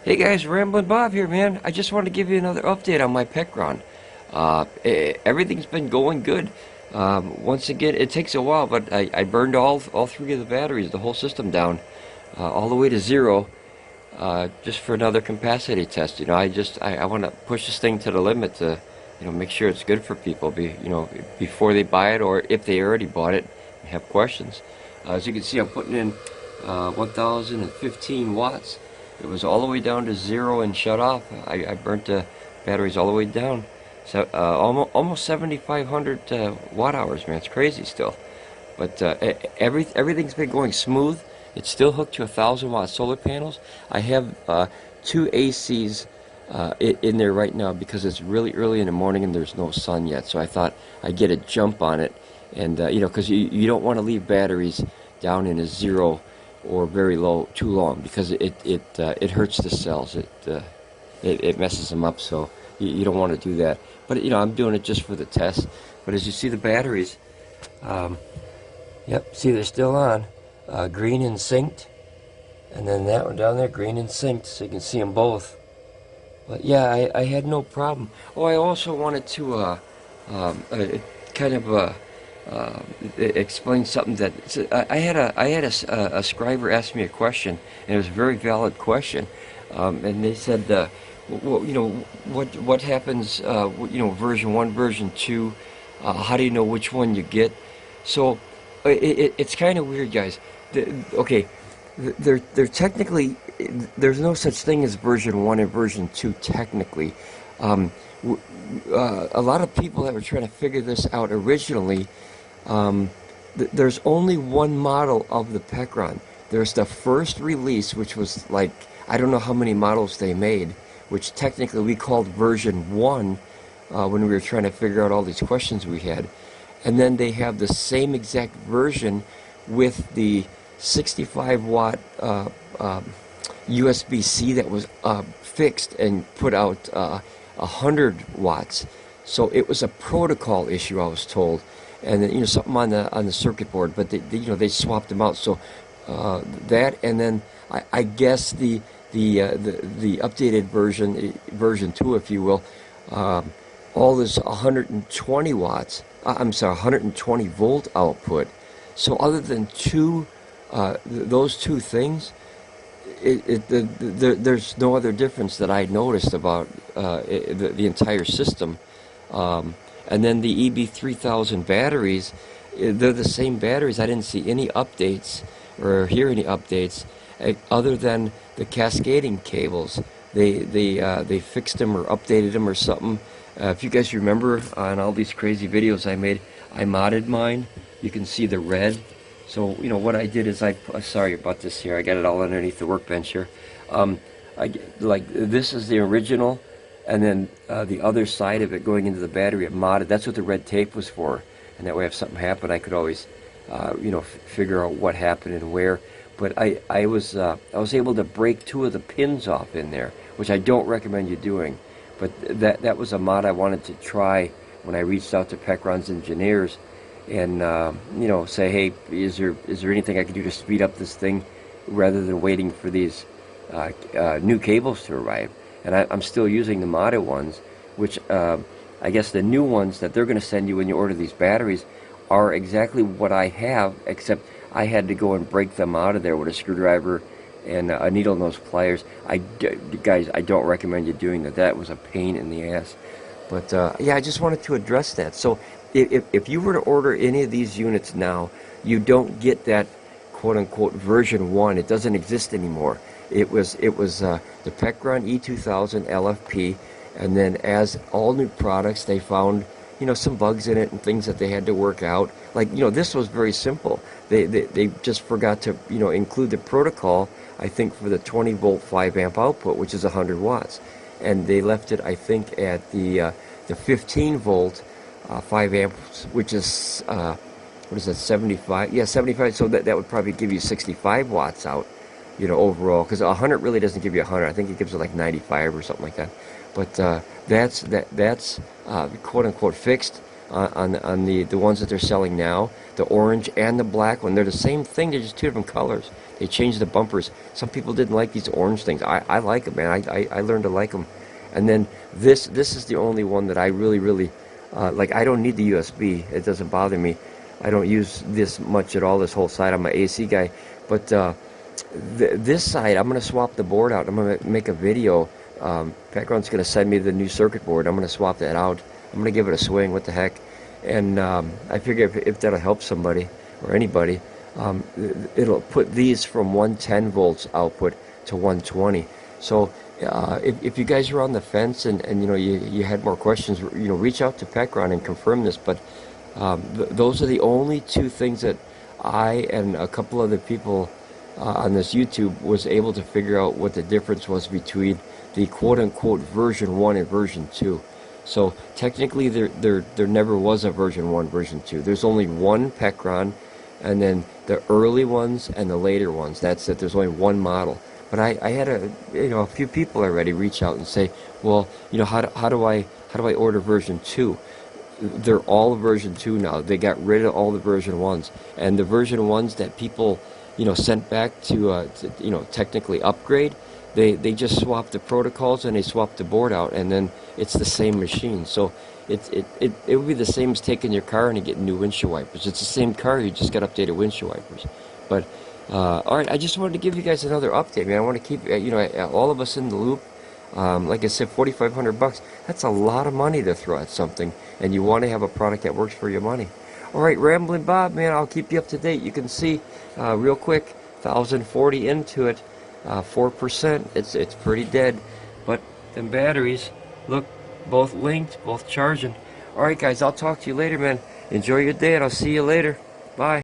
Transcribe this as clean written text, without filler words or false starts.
Hey guys, Ramblin Bob here, man. I just wanted to give you another update on my PECRON. Everything's been going good. Once again, it takes a while, but I burned all three of the batteries, the whole system down, all the way to zero, just for another capacity test. I want to push this thing to the limit to, make sure it's good for people, before they buy it or if they already bought it and have questions. As you can see, I'm putting in 1,015 watts. It was all the way down to zero and shut off. I burnt the batteries all the way down. So almost 7,500 watt hours, man. It's crazy still. But everything's been going smooth. It's still hooked to 1,000-watt solar panels. I have two ACs in there right now because it's really early in the morning and there's no sun yet. So I thought I'd get a jump on it. And, because you don't want to leave batteries down in a zero or very low too long, because it hurts the cells. It messes them up, so you don't want to do that. But I'm doing it just for the test. But as you see, the batteries, yep, see, they're still on, green and synced, and then that one down there, green and synced, so you can see them both. But yeah, I had no problem. Oh, I also wanted to explain something that I had a scriber ask me a question, and it was a very valid question, and they said, well, what happens, version 1, version 2, how do you know which one you get? So it's kind of weird, guys. They're technically, there's no such thing as version 1 and version 2 technically. A lot of people that were trying to figure this out originally, there's only one model of the PECRON. There's the first release, which was like, I don't know how many models they made, which technically we called version 1 when we were trying to figure out all these questions we had. And then they have the same exact version with the 65-watt USB-C that was fixed and put out 100 watts. So it was a protocol issue, I was told. And then, something on the circuit board, but they swapped them out. So that, and then I guess the updated version 2, if you will, all this 120 watts. I'm sorry, 120 volt output. So other than those two things, there's no other difference that I noticed about the entire system. And then the EB3000 batteries, they're the same batteries. I didn't see any updates or hear any updates other than the cascading cables. They fixed them or updated them or something. If you guys remember on all these crazy videos I made, I modded mine. You can see the red. So what I did is sorry about this here. I got it all underneath the workbench here. This is the original. And then the other side of it going into the battery, it modded. That's what the red tape was for. And that way, if something happened, I could always, figure out what happened and where. But I was able to break 2 of the pins off in there, which I don't recommend you doing. But that was a mod I wanted to try when I reached out to PECRON's engineers, and say, hey, is there anything I can do to speed up this thing rather than waiting for these new cables to arrive? And I'm still using the modded ones, which I guess the new ones that they're going to send you when you order these batteries are exactly what I have, except I had to go and break them out of there with a screwdriver and a needle nose pliers. Guys, I don't recommend you doing that. That was a pain in the ass. But yeah, I just wanted to address that. So if you were to order any of these units now, you don't get that quote-unquote version 1. It doesn't exist anymore. It was the PECRON E2000LFP, and then as all new products, they found some bugs in it and things that they had to work out. Like this was very simple. They just forgot to include the protocol, I think, for the 20 volt 5 amp output, which is 100 watts, and they left it, I think, at the 15 volt 5 amps, which is what is that, 75? Yeah, 75. So that would probably give you 65 watts out. Overall, because 100 really doesn't give you 100. I think it gives it like 95 or something like that. But that's quote unquote fixed. on the ones that they're selling now, the orange and the black one. They're the same thing, they're just two different colors. They changed the bumpers. Some people didn't like these orange things. I like them, man. I learned to like them. And then this is the only one that I really like. I don't need the USB. It doesn't bother me. I don't use this much at all, this whole side. I'm an AC guy. But this side, I'm going to swap the board out. I'm going to make a video. PECRON's going to send me the new circuit board. I'm going to swap that out. I'm going to give it a swing. What the heck? And I figure if that'll help somebody or anybody, it'll put these from 110 volts output to 120. So if you guys are on the fence and you know you had more questions, you know, reach out to PECRON and confirm this. But those are the only two things that I and a couple other people on this YouTube was able to figure out what the difference was between the quote-unquote version 1 and version 2. So technically there never was a version 1, version 2. There's only one PECRON, and then the early ones and the later ones. That's it. There's only one model. But I had a few people already reach out and say, well, you know, how do I order version 2? They're all version 2 now. They got rid of all the version 1s, and the version 1s that people, you know, sent back to you know, technically upgrade, they just swapped the protocols and they swapped the board out, and then it's the same machine. So it would be the same as taking your car and you get new windshield wipers. It's the same car, you just got updated windshield wipers. But all right, I just wanted to give you guys another update, man. I want to keep you know, all of us in the loop. Like I said, $4,500. That's a lot of money to throw at something, and you want to have a product that works for your money. All right, Ramblin Bob, man, I'll keep you up to date. You can see real quick, 1,040 into it, 4%. It's pretty dead, but them batteries, look, both linked, both charging. All right, guys, I'll talk to you later, man. Enjoy your day, and I'll see you later. Bye.